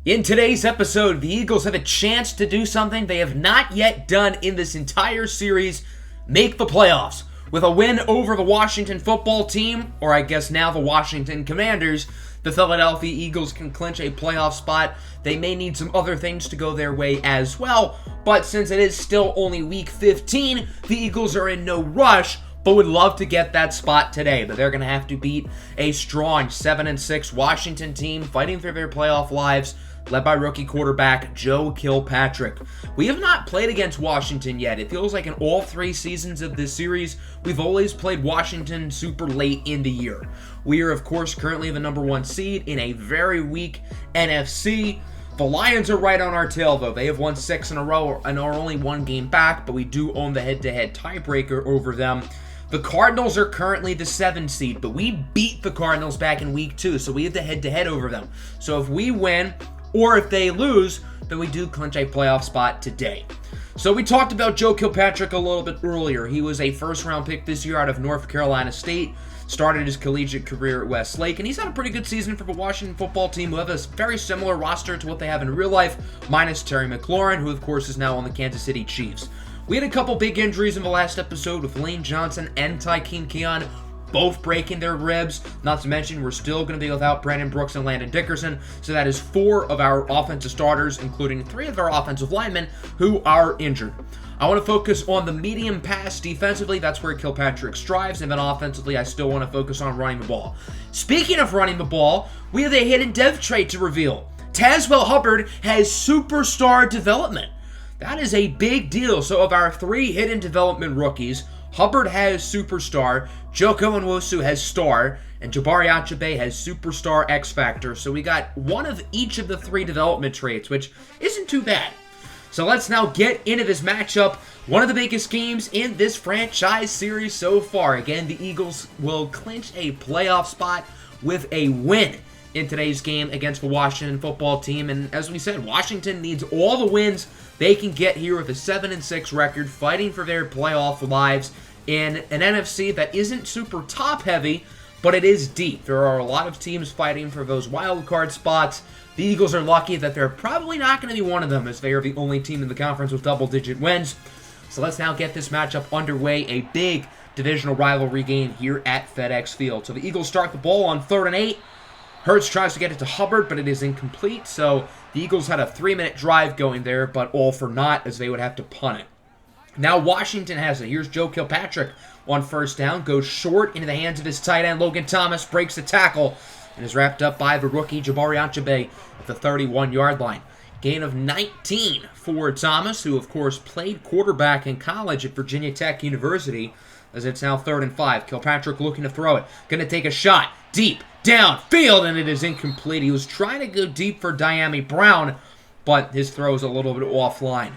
In today's episode, the Eagles have a chance to do something they have not yet done in this entire series: make the playoffs. With a win over the Washington football team, or I guess now the Washington Commanders, the Philadelphia Eagles can clinch a playoff spot. They may need some other things to go their way as well, but since it is still only week 15, the Eagles are in no rush, but would love to get that spot today. But they're going to have to beat a strong 7-6 Washington team fighting for their playoff lives, led by rookie quarterback Joe Kilpatrick. We have not played against Washington yet. It feels like in all three seasons of this series, we've always played Washington super late in the year. We are, of course, currently the number one seed in a very weak NFC. The Lions are right on our tail, though. They have won 6 in a row and are only one game back, but we do own the head-to-head tiebreaker over them. The Cardinals are currently the 7 seed, but we beat the Cardinals back in week 2, so we have the head-to-head over them. So if we win, or if they lose, then we do clinch a playoff spot today. So we talked about Joe Kilpatrick a little bit earlier. He was a first-round pick this year out of North Carolina State, started his collegiate career at Westlake, and he's had a pretty good season for the Washington football team, who have a very similar roster to what they have in real life, minus Terry McLaurin, who of course is now on the Kansas City Chiefs. We had a couple big injuries in the last episode with Lane Johnson and Tykeem Keon both breaking their ribs. Not to mention, we're still going to be without Brandon Brooks and Landon Dickerson. So that is 4 of our offensive starters, including 3 of our offensive linemen who are injured. I want to focus on the medium pass defensively. That's where Kilpatrick strives. And then offensively, I still want to focus on running the ball. Speaking of running the ball, we have a hidden dev trait to reveal. Tazwell Hubbard has superstar development. That is a big deal. So of our 3 hidden development rookies, Hubbard has superstar, Joko Nwosu has star, and Jabari Achabe has superstar X Factor. So we got one of each of the 3 development traits, which isn't too bad. So let's now get into this matchup. One of the biggest games in this franchise series so far. Again, the Eagles will clinch a playoff spot with a win in today's game against the Washington football team. And as we said, Washington needs all the wins they can get here with a 7-6 record, fighting for their playoff lives in an NFC that isn't super top-heavy, but it is deep. There are a lot of teams fighting for those wild card spots. The Eagles are lucky that they're probably not going to be one of them, as they are the only team in the conference with double-digit wins. So let's now get this matchup underway, a big divisional rivalry game here at FedEx Field. So the Eagles start the ball on 3rd and 8. Hurts tries to get it to Hubbard, but it is incomplete. So the Eagles had a 3-minute drive going there, but all for naught, as they would have to punt it. Now Washington has it. Here's Joe Kilpatrick on 1st down. Goes short into the hands of his tight end, Logan Thomas. Breaks the tackle and is wrapped up by the rookie Jabari Achabe at the 31-yard line. Gain of 19 for Thomas, who of course played quarterback in college at Virginia Tech University, as it's now 3rd and 5. Kilpatrick looking to throw it. Going to take a shot deep downfield, and it is incomplete. He was trying to go deep for Diami Brown, but his throw is a little bit offline.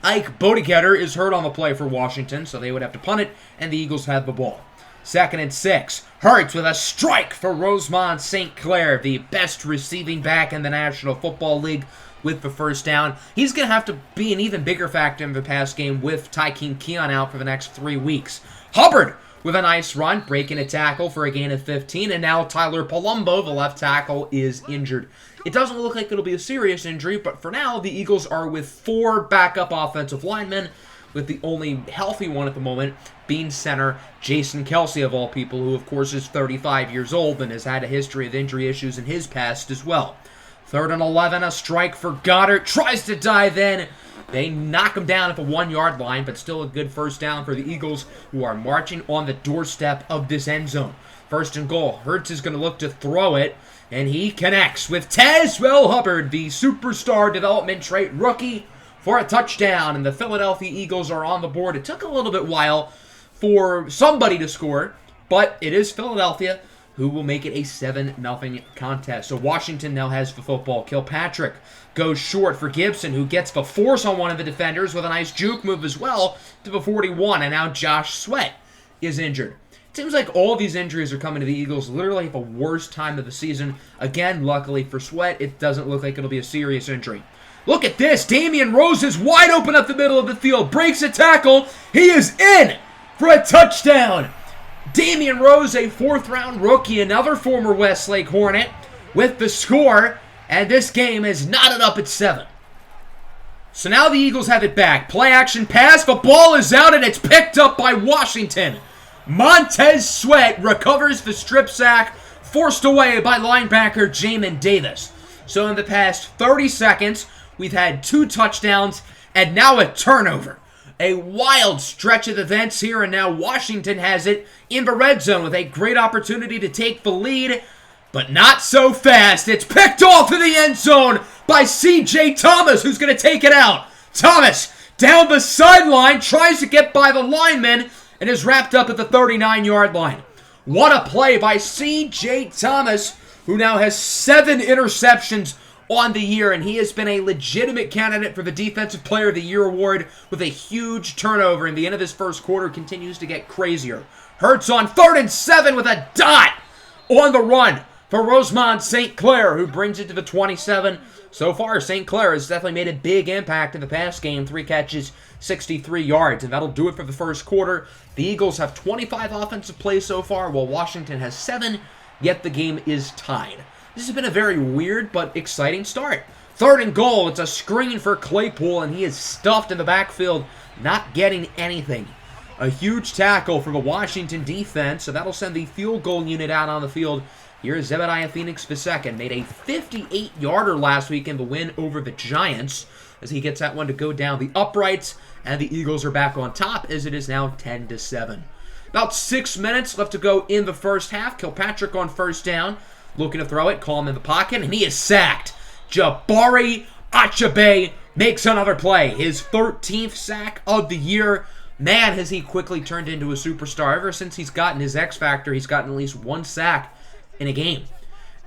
Ike Bodeketter is hurt on the play for Washington, so they would have to punt it, and the Eagles have the ball. 2nd and 6. Hurts with a strike for Rosemont St. Clair, the best receiving back in the National Football League, with the 1st down. He's going to have to be an even bigger factor in the pass game with Tykeem Keon out for the next 3 weeks. Hubbard with a nice run, breaking a tackle for a gain of 15, and now Tyler Palumbo, the left tackle, is injured. It doesn't look like it'll be a serious injury, but for now, the Eagles are with 4 backup offensive linemen, with the only healthy one at the moment being center Jason Kelsey, of all people, who of course is 35 years old and has had a history of injury issues in his past as well. 3rd and 11, a strike for Goddard, tries to dive in. They knock him down at the 1-yard line, but still a good 1st down for the Eagles, who are marching on the doorstep of this end zone. 1st and goal. Hurts is going to look to throw it, and he connects with Tazwell Hubbard, the superstar development trait rookie, for a touchdown, and the Philadelphia Eagles are on the board. It took a little bit while for somebody to score, but it is Philadelphia who will make it a 7-0 contest. So Washington now has the football. Kilpatrick goes short for Gibson, who gets the force on one of the defenders with a nice juke move as well to the 41, and now Josh Sweat is injured. It seems like all these injuries are coming to the Eagles literally at the worst time of the season. Again, luckily for Sweat, it doesn't look like it'll be a serious injury. Look at this. Damian Rose is wide open up the middle of the field. Breaks a tackle. He is in for a touchdown. Damian Rose, a 4th-round rookie, another former Westlake Hornet, with the score And this game is knotted up at 7. So now the Eagles have it back. Play action pass. The ball is out and it's picked up by Washington. Montez Sweat recovers the strip sack, forced away by linebacker Jamin Davis. So in the past 30 seconds, we've had 2 touchdowns and now a turnover. A wild stretch of events here, and now Washington has it in the red zone with a great opportunity to take the lead, but not so fast. It's picked off in the end zone by C.J. Thomas, who's going to take it out. Thomas down the sideline, tries to get by the lineman, and is wrapped up at the 39-yard line. What a play by C.J. Thomas, who now has 7 interceptions on the year, and he has been a legitimate candidate for the Defensive Player of the Year award with a huge turnover, and the end of this first quarter continues to get crazier. Hurts on 3rd and 7 with a dot on the run for Rosemont St. Clair, who brings it to the 27. So far, St. Clair has definitely made a big impact in the pass game. 3 catches, 63 yards, and that'll do it for the first quarter. The Eagles have 25 offensive plays so far, while Washington has 7, yet the game is tied. This has been a very weird but exciting start. 3rd and goal, it's a screen for Claypool, and he is stuffed in the backfield, not getting anything. A huge tackle for the Washington defense, so that'll send the field goal unit out on the field. Here's Zebediah Phoenix II, made a 58-yarder last week in the win over the Giants, as he gets that one to go down the uprights, and the Eagles are back on top as it is now 10-7. About 6 minutes left to go in the first half. Kilpatrick on first down, looking to throw it, call him in the pocket, and he is sacked. Jabari Achabe makes another play, his 13th sack of the year. Man, has he quickly turned into a superstar. Ever since he's gotten his X Factor, he's gotten at least 1 sack in a game.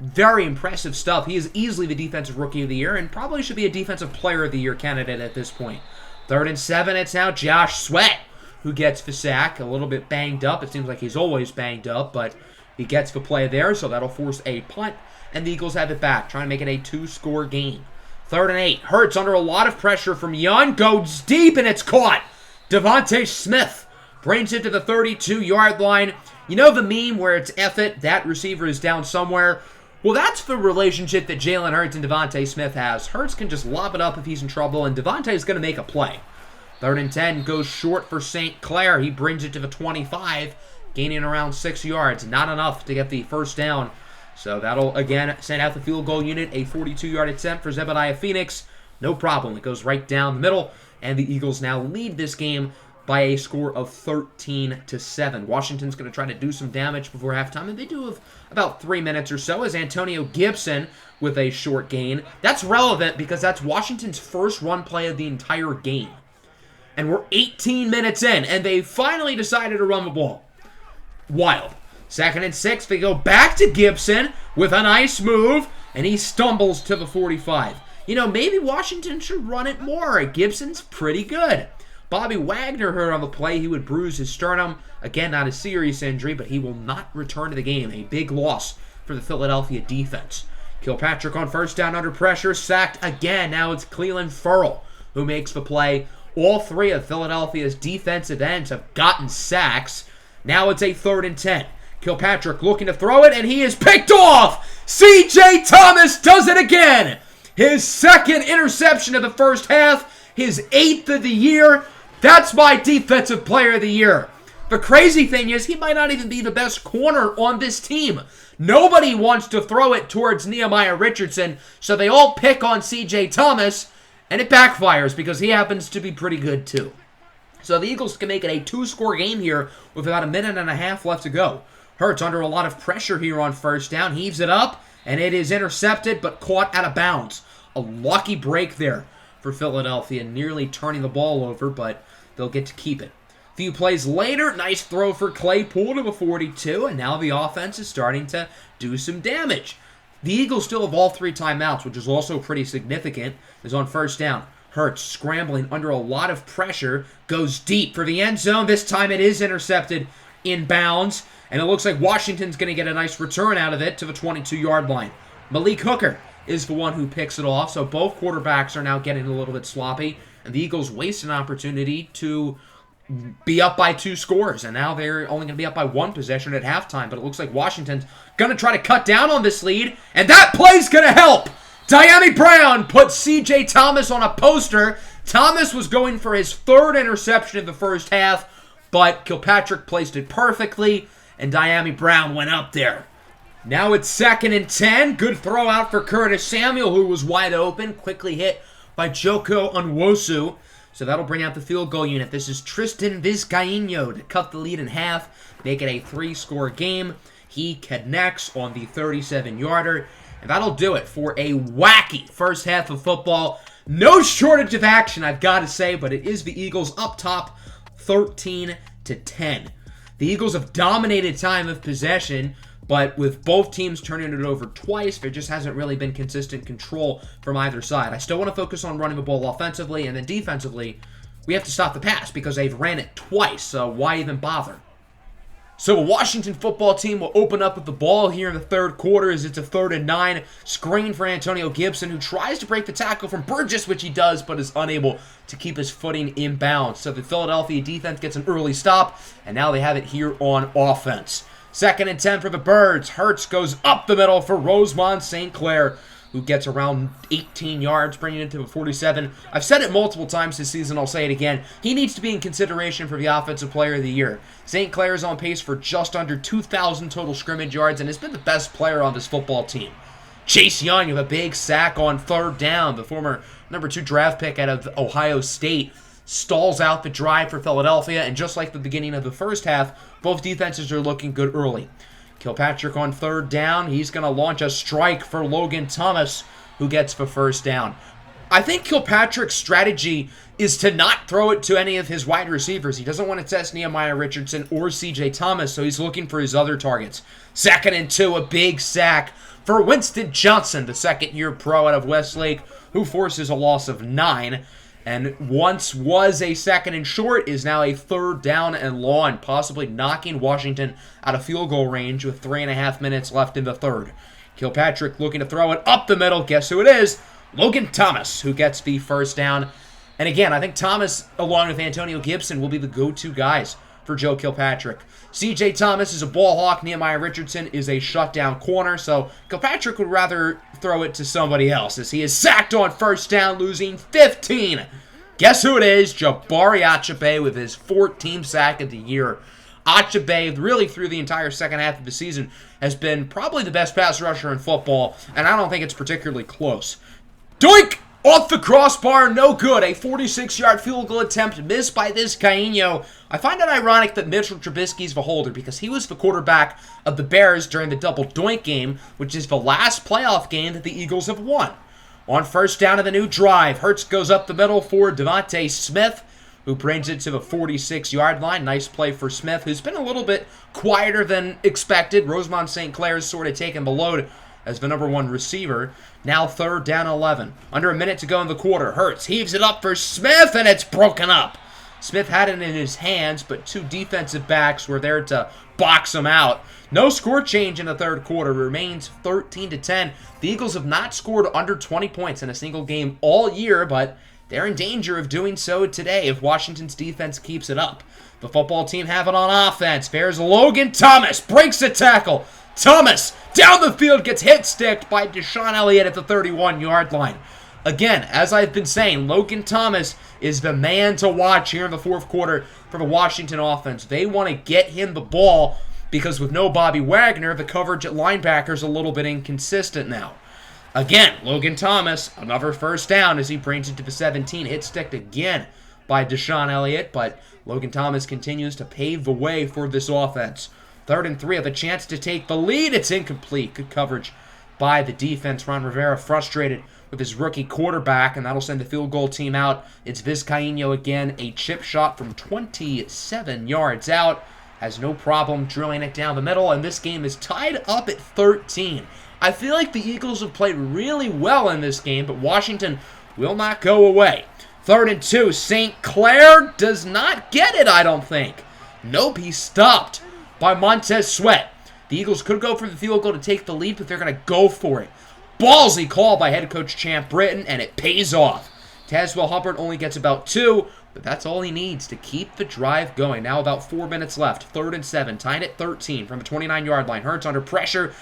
Very impressive stuff. He is easily the Defensive Rookie of the Year and probably should be a Defensive Player of the Year candidate at this point. 3rd and 7, it's now Josh Sweat who gets the sack. A little bit banged up. It seems like he's always banged up, but he gets the play there, so that'll force a punt, and the Eagles have it back, trying to make it a 2-score game. 3rd and 8, Hurts under a lot of pressure from Young, goes deep, and it's caught. Devontae Smith brings it to the 32-yard line. You know the meme where it's F it, that receiver is down somewhere? Well, that's the relationship that Jalen Hurts and Devontae Smith has. Hurts can just lob it up if he's in trouble, and Devontae is going to make a play. 3rd and 10 goes short for St. Clair. He brings it to the 25, gaining around 6 yards. Not enough to get the first down. So that'll, again, send out the field goal unit. A 42-yard attempt for Zebediah Phoenix. No problem. It goes right down the middle, and the Eagles now lead this game by a score of 13-7. Washington's going to try to do some damage before halftime, and they do have about 3 minutes or so as Antonio Gibson with a short gain. That's relevant because that's Washington's first run play of the entire game. And we're 18 minutes in, and they finally decided to run the ball. Wild. 2nd and 6, they go back to Gibson with a nice move, and he stumbles to the 45. You know, maybe Washington should run it more. Gibson's pretty good. Bobby Wagner heard on the play he would bruise his sternum. Again, not a serious injury, but he will not return to the game. A big loss for the Philadelphia defense. Kilpatrick on first down under pressure, sacked again. Now it's Cleland Ferrell who makes the play. All 3 of Philadelphia's defensive ends have gotten sacks. Now it's a 3rd and 10. Kilpatrick looking to throw it, and he is picked off! C.J. Thomas does it again! His 2nd interception of the first half, his 8th of the year. That's my Defensive Player of the Year. The crazy thing is, he might not even be the best corner on this team. Nobody wants to throw it towards Nehemiah Richardson, so they all pick on C.J. Thomas, and it backfires because he happens to be pretty good too. So the Eagles can make it a 2-score game here with about 1.5 minutes left to go. Hurts under a lot of pressure here on first down, heaves it up, and it is intercepted but caught out of bounds. A lucky break there for Philadelphia, nearly turning the ball over, but they'll get to keep it. A few plays later, nice throw for Claypool to the 42, and now the offense is starting to do some damage. The Eagles still have all 3 timeouts, which is also pretty significant, is on first down. Hurts scrambling under a lot of pressure, goes deep for the end zone. This time it is intercepted in bounds, and it looks like Washington's going to get a nice return out of it to the 22-yard line. Malik Hooker is the one who picks it off, so both quarterbacks are now getting a little bit sloppy, and the Eagles waste an opportunity to be up by 2 scores, and now they're only going to be up by 1 possession at halftime, but it looks like Washington's going to try to cut down on this lead, and that play's going to help! Dyami Brown put C.J. Thomas on a poster. Thomas was going for his third interception in the first half, but Kilpatrick placed it perfectly, and Dyami Brown went up there. Now it's 2nd and 10. Good throw out for Curtis Samuel, who was wide open. Quickly hit by Joko Onwosu. So that'll bring out the field goal unit. This is Tristan Vizcaino to cut the lead in half, make it a 3-score game. He connects on the 37-yarder. And that'll do it for a wacky first half of football. No shortage of action, I've got to say, but it is the Eagles up top 13-10. The Eagles have dominated time of possession, but with both teams turning it over twice, there just hasn't really been consistent control from either side. I still want to focus on running the ball offensively, and then defensively, we have to stop the pass because they've ran it twice, so why even bother? So a Washington football team will open up with the ball here in the third quarter as it's a 3rd and 9. Screen for Antonio Gibson, who tries to break the tackle from Burgess, which he does, but is unable to keep his footing in bounds. So the Philadelphia defense gets an early stop, and now they have it here on offense. 2nd and 10 for the Birds. Hurts goes up the middle for Rosemont St. Clair, who gets around 18 yards, bringing it to a 47. I've said it multiple times this season, I'll say it again. He needs to be in consideration for the Offensive Player of the Year. St. Clair is on pace for just under 2,000 total scrimmage yards and has been the best player on this football team. Chase Young with a big sack on 3rd down. The former number 2 draft pick out of Ohio State stalls out the drive for Philadelphia, and just like the beginning of the first half, both defenses are looking good early. Kilpatrick on 3rd down. He's going to launch a strike for Logan Thomas, who gets the first down. I think Kilpatrick's strategy is to not throw it to any of his wide receivers. He doesn't want to test Nehemiah Richardson or C.J. Thomas, so he's looking for his other targets. 2nd and 2, a big sack for Winston Johnson, the second-year pro out of Westlake, who forces a loss of 9. And once was a 2nd and short, is now a 3rd down and long, possibly knocking Washington out of field goal range with 3.5 minutes left in the third. Kilpatrick looking to throw it up the middle. Guess who it is? Logan Thomas, who gets the first down. And again, I think Thomas, along with Antonio Gibson, will be the go-to guys for Joe Kilpatrick. C.J. Thomas is a ball hawk. Nehemiah Richardson is a shutdown corner. So Kilpatrick would rather throw it to somebody else as he is sacked on 1st down, losing 15. Guess who it is? Jabari Achabe with his 14th sack of the year. Achabe, really through the entire second half of the season, has been probably the best pass rusher in football, and I don't think it's particularly close. Doink! Off the crossbar, no good. A 46-yard field goal attempt missed by this Caino. I find it ironic that Mitchell Trubisky's the holder because he was the quarterback of the Bears during the double doink game, which is the last playoff game that the Eagles have won. On 1st down of the new drive, Hurts goes up the middle for Devontae Smith, who brings it to the 46-yard line. Nice play for Smith, who's been a little bit quieter than expected. Rosemont St. Clair's sort of taken the load as the number 1 receiver. Now 3rd down 11. Under a minute to go in the quarter. Hurts heaves it up for Smith, and it's broken up. Smith had it in his hands, but 2 defensive backs were there to box him out. No score change in the third quarter. Remains 13-10. The Eagles have not scored under 20 points in a single game all year, but they're in danger of doing so today if Washington's defense keeps it up. The football team have it on offense. There's Logan Thomas. Breaks a tackle. Thomas down the field gets hit-sticked by Deshaun Elliott at the 31-yard line. Again, as I've been saying, Logan Thomas is the man to watch here in the fourth quarter for the Washington offense. They want to get him the ball because with no Bobby Wagner, the coverage at linebacker is a little bit inconsistent now. Again, Logan Thomas, another 1st down as he brings it to the 17. Hit-sticked again by Deshaun Elliott, but Logan Thomas continues to pave the way for this offense. 3rd and 3 with a chance to take the lead. It's incomplete. Good coverage by the defense. Ron Rivera frustrated with his rookie quarterback, and that'll send the field goal team out. It's Vizcaino again. A chip shot from 27 yards out. Has no problem drilling it down the middle, and this game is tied up at 13. I feel like the Eagles have played really well in this game, but Washington will not go away. 3rd and 2. St. Clair does not get it, I don't think. Nope, he's stopped by Montez Sweat. The Eagles could go for the field goal to take the lead, but they're going to go for it. Ballsy call by head coach Champ Britton, and it pays off. Tazewell Hubbard only gets about 2, but that's all he needs to keep the drive going. Now about 4 minutes left. 3rd and 7, tying at 13 from the 29-yard line. Hurts under pressure.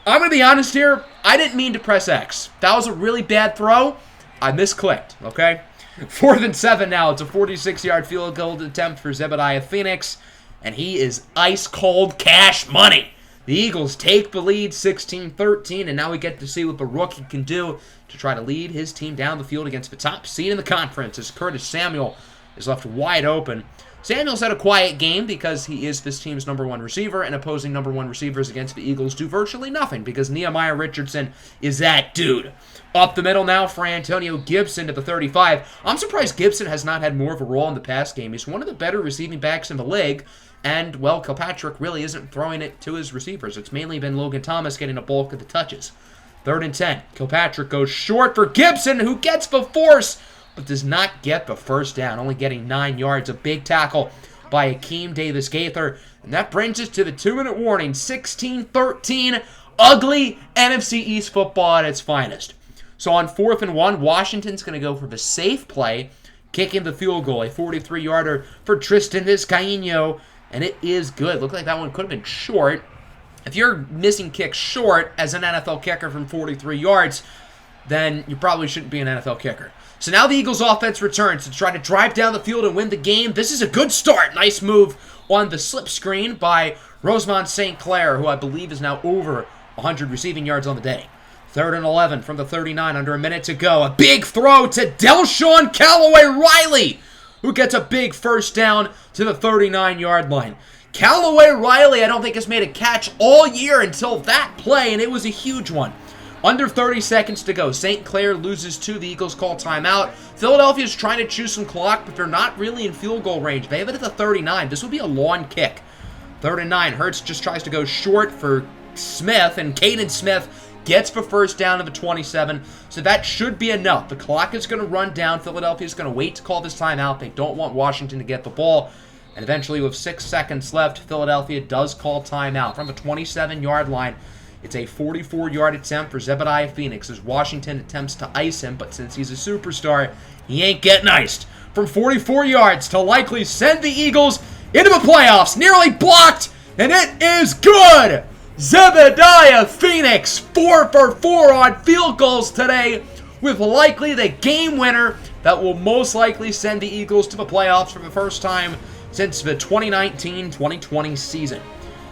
I'm going to be honest here. I didn't mean to press X. That was a really bad throw. I misclicked, okay? 4th and 7 now. It's a 46-yard field goal attempt for Zebediah Phoenix, and he is ice-cold cash money. The Eagles take the lead 16-13, and now we get to see what the rookie can do to try to lead his team down the field against the top seed in the conference as Curtis Samuel is left wide open. Samuel's had a quiet game because he is this team's #1 receiver, and opposing #1 receivers against the Eagles do virtually nothing because Nehemiah Richardson is that dude. Up the middle now for Antonio Gibson to the 35. I'm surprised Gibson has not had more of a role in the pass game. He's one of the better receiving backs in the league, and, well, Kilpatrick really isn't throwing it to his receivers. It's mainly been Logan Thomas getting a bulk of the touches. 3rd and 10. Kilpatrick goes short for Gibson, who gets the force, but does not get the first down, only getting 9 yards. A big tackle by Akeem Davis-Gaither, and that brings us to the 2-minute warning. 16-13, ugly NFC East football at its finest. So on 4th and 1, Washington's going to go for the safe play, kicking the field goal, a 43-yarder for Tristan Vizcaino, and it is good. Looked like that one could have been short. If you're missing kicks short as an NFL kicker from 43 yards, then you probably shouldn't be an NFL kicker. So now the Eagles offense returns to try to drive down the field and win the game. This is a good start. Nice move on the slip screen by Rosemont St. Clair, who I believe is now over 100 receiving yards on the day. 3rd and 11 from the 39, under a minute to go. A big throw to Delshawn Callaway-Riley, who gets a big first down to the 39-yard line. Callaway-Riley, I don't think, has made a catch all year until that play, and it was a huge one. Under 30 seconds to go. St. Clair loses 2. The Eagles call timeout. Philadelphia's trying to chew some clock, but they're not really in field goal range. They have it at the 39. This would be a long kick. 3rd and 9. Hurts just tries to go short for Smith, and Caden Smith gets the first down to the 27, so that should be enough. The clock is going to run down. Philadelphia's going to wait to call this timeout. They don't want Washington to get the ball, and eventually with 6 seconds left, Philadelphia does call timeout from the 27-yard line. It's a 44-yard attempt for Zebediah Phoenix as Washington attempts to ice him, but since he's a superstar, he ain't getting iced. From 44 yards to likely send the Eagles into the playoffs. Nearly blocked, and it is good! Zebediah Phoenix, 4 for 4 on field goals today, with likely the game winner that will most likely send the Eagles to the playoffs for the first time since the 2019-2020 season.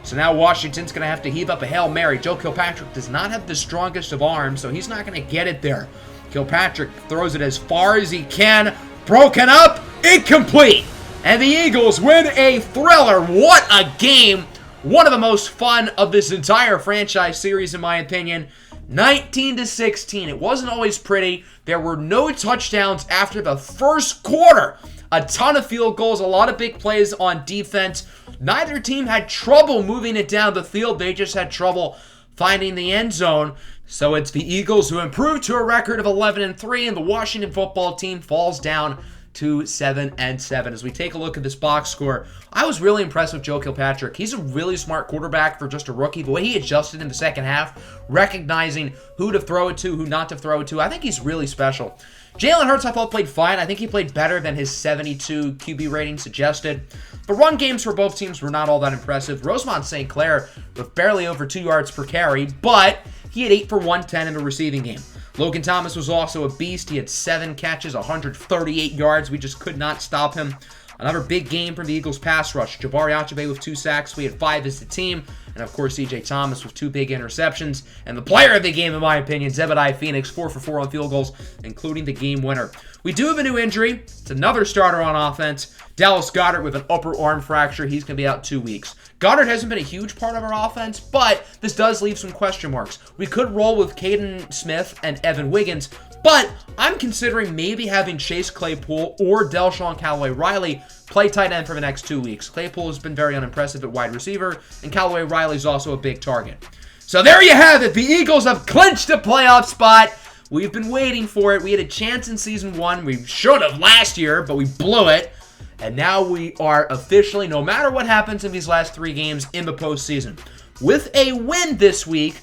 So now Washington's going to have to heave up a Hail Mary. Joe Kilpatrick does not have the strongest of arms, so he's not going to get it there. Kilpatrick throws it as far as he can. Broken up, incomplete. And the Eagles win a thriller. What a game. One of the most fun of this entire franchise series, in my opinion. 19-16. It wasn't always pretty. There were no touchdowns after the first quarter. A ton of field goals, a lot of big plays on defense. Neither team had trouble moving it down the field. They just had trouble finding the end zone. So it's the Eagles who improved to a record of 11-3, and the Washington football team falls down to 7-7. As we take a look at this box score, I was really impressed with Joe Kilpatrick. He's a really smart quarterback for just a rookie. The way he adjusted in the second half, recognizing who to throw it to, who not to throw it to, I think he's really special. Jalen Hurts, I thought, played fine. I think he played better than his 72 QB rating suggested. The run games for both teams were not all that impressive. Rosemont St. Clair with barely over 2 yards per carry, but he had 8 for 110 in the receiving game. Logan Thomas was also a beast. He had 7 catches, 138 yards. We just could not stop him. Another big game from the Eagles pass rush. Jabari Achebe with 2 sacks. We had 5 as the team. And, of course, C.J. Thomas with 2 big interceptions. And the player of the game, in my opinion, Zebediah Phoenix, 4 for 4 on field goals, including the game winner. We do have a new injury. It's another starter on offense. Dallas Goedert with an upper arm fracture. He's going to be out 2 weeks. Goddard hasn't been a huge part of our offense, but this does leave some question marks. We could roll with Caden Smith and Evan Wiggins, but I'm considering maybe having Chase Claypool or Delshawn Callaway-Riley play tight end for the next 2 weeks. Claypool has been very unimpressive at wide receiver, and Callaway-Riley's also a big target. So there you have it. The Eagles have clinched a playoff spot. We've been waiting for it. We had a chance in Season 1. We should have last year, but we blew it. And now we are officially, no matter what happens in these last 3 games, in the postseason. With a win this week,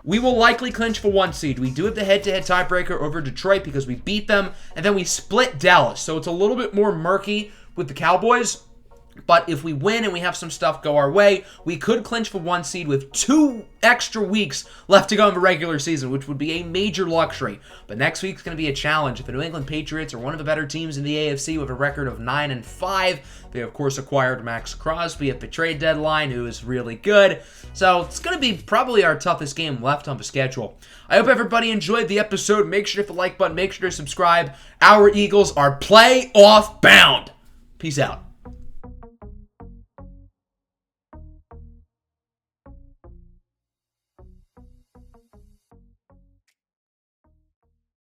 we will likely clinch for 1 seed. We do have the head-to-head tiebreaker over Detroit because we beat them, and then we split Dallas. So it's a little bit more murky with the Cowboys. But if we win and we have some stuff go our way, we could clinch the 1 seed with 2 extra weeks left to go in the regular season, which would be a major luxury. But next week's going to be a challenge. If the New England Patriots are one of the better teams in the AFC with a record of 9-5, they of course acquired Max Crosby at the trade deadline, who is really good. So it's going to be probably our toughest game left on the schedule. I hope everybody enjoyed the episode. Make sure to hit the like button. Make sure to subscribe. Our Eagles are playoff bound. Peace out.